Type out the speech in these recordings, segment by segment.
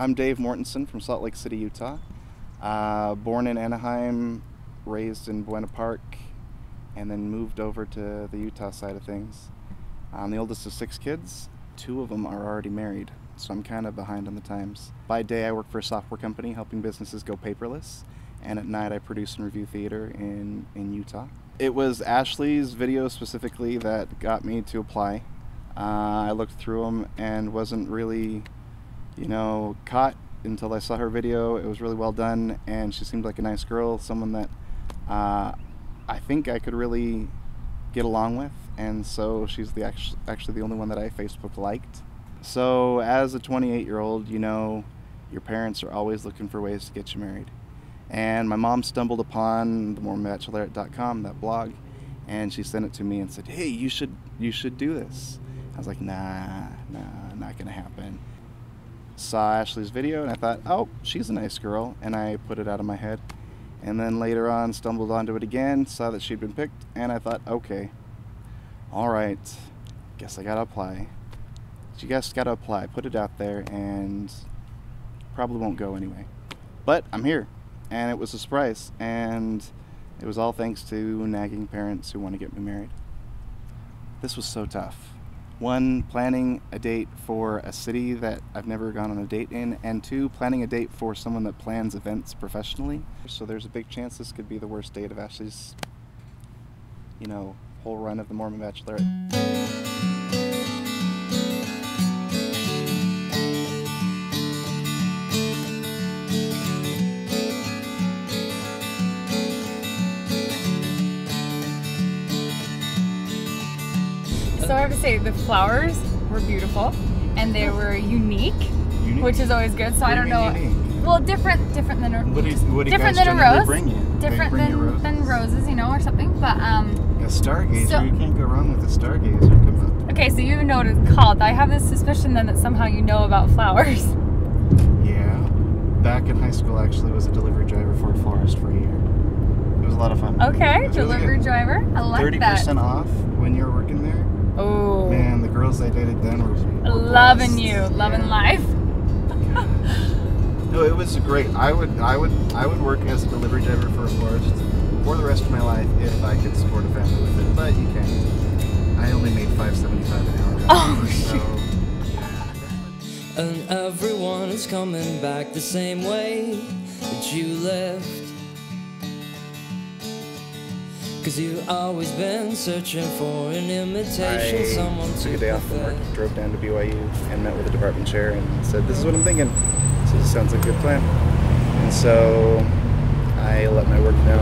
I'm Dave Mortensen from Salt Lake City, Utah. Born in Anaheim, raised in Buena Park, and then moved over to the Utah side of things. I'm the oldest of 6 kids. 2 of them are already married, so I'm kind of behind on the times. By day, I work for a software company helping businesses go paperless, and at night I produce and review theater in Utah. It was Ashley's video specifically that got me to apply. I looked through them and wasn't really, caught until I saw her video. It was really well done, and she seemed like a nice girl, someone that I think I could really get along with, and so she's actually the only one that I Facebook liked. So as a 28-year-old, your parents are always looking for ways to get you married. And my mom stumbled upon the MormonBachelorette.com, that blog, and she sent it to me and said, "Hey, you should do this." I was like, nah, not gonna happen. Saw Ashley's video and I thought, oh, she's a nice girl, and I put it out of my head. And then later on stumbled onto it again, saw that she'd been picked, and I thought, okay, all right, guess I gotta apply. You guys gotta apply, put it out there, and probably won't go anyway. But I'm here, and it was a surprise, and it was all thanks to nagging parents who want to get me married. This was so tough. 1, planning a date for a city that I've never gone on a date in, and 2, planning a date for someone that plans events professionally. So there's a big chance this could be the worst date of Ashley's, whole run of the Mormon Bachelorette. So I have to say, the flowers were beautiful, and they were unique, which is always good. So I don't know. Unique? Well, different than a different than a rose, different than roses, or something. But a stargazer, so, you can't go wrong with a stargazer. Come on. Okay, so you know what it's called. I have this suspicion then that somehow you know about flowers. Yeah, back in high school, actually, was a delivery driver for a florist for a year. It was a lot of fun. Okay, delivery really driver. I like that. 30% off when you were working there. Oh man, the girls I dated then were loving you, loving life. No, it was great. I would work as a delivery driver for a florist for the rest of my life if I could support a family with it, but you can't. I only made $5.75 an hour. Oh, so. And everyone is coming back the same way that you left. 'Cause you've always been searching for an imitation, someone to took a day off from work, drove down to BYU, and met with the department chair and said, "This is what I'm thinking." So this sounds like a good plan. And so I let my work know,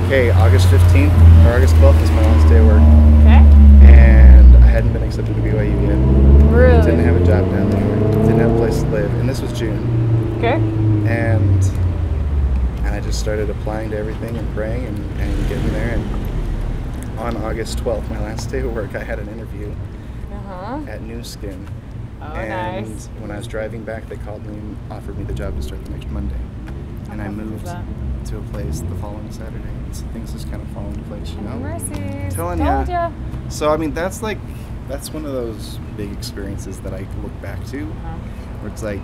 okay, August 15th or August 12th is my last day of work. Okay. And I hadn't been accepted to BYU yet. Really? Didn't have a job down there. Didn't have a place to live. And this was June. Okay. And I just started applying to everything and praying and getting there. And on August 12th, my last day of work, I had an interview at New Skin. Oh, and nice. when I was driving back, they called me and offered me the job to start the next Monday. And I moved to a place the following Saturday. So things just kind of fall into place, Mercies. Telling ya. So I mean, that's one of those big experiences that I look back to, where it's like,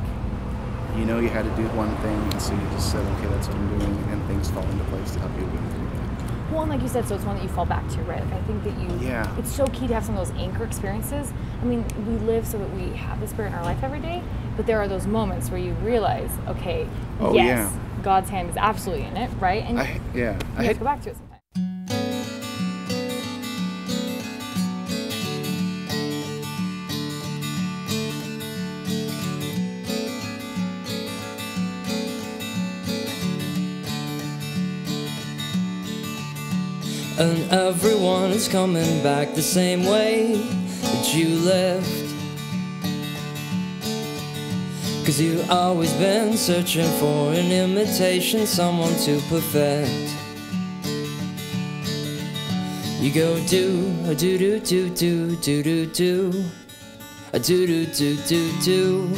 you had to do one thing, and so you just said, okay, that's what I'm doing, and things fall into place to help you with it. Well, and like you said, so it's one that you fall back to, right? Like I think that it's so key to have some of those anchor experiences. I mean, we live so that we have the Spirit in our life every day, but there are those moments where you realize, okay, God's hand is absolutely in it, right? And you have to go back to it sometimes. And everyone is coming back the same way that you left. 'Cause you've always been searching for an imitation, someone to perfect. You go do a do do do do do do do a do do do do do.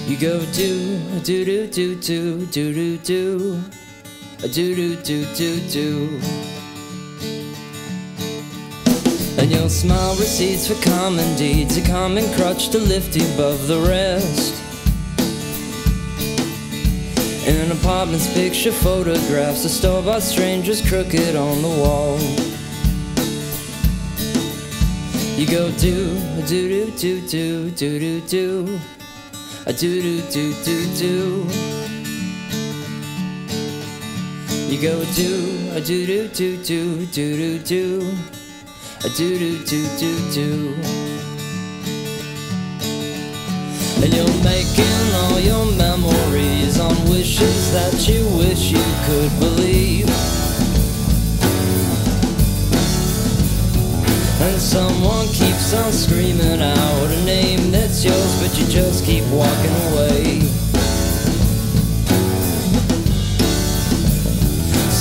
You go do a do do do do do do do a do do do do do. And your smile recedes for common deeds, a common crutch to lift you above the rest. In apartments, picture photographs of store-bought strangers crooked on the wall. You go do do do do do do do a do do do do do. You go do a do do do do do do do a do do do do do. And you're making all your memories on wishes that you wish you could believe. And someone keeps on screaming out a name that's yours, but you just keep walking away.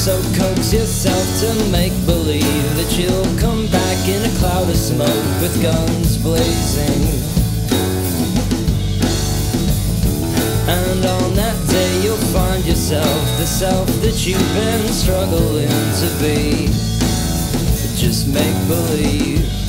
So coax yourself to make believe that you'll come back in a cloud of smoke with guns blazing. And on that day you'll find yourself the self that you've been struggling to be. Just make believe.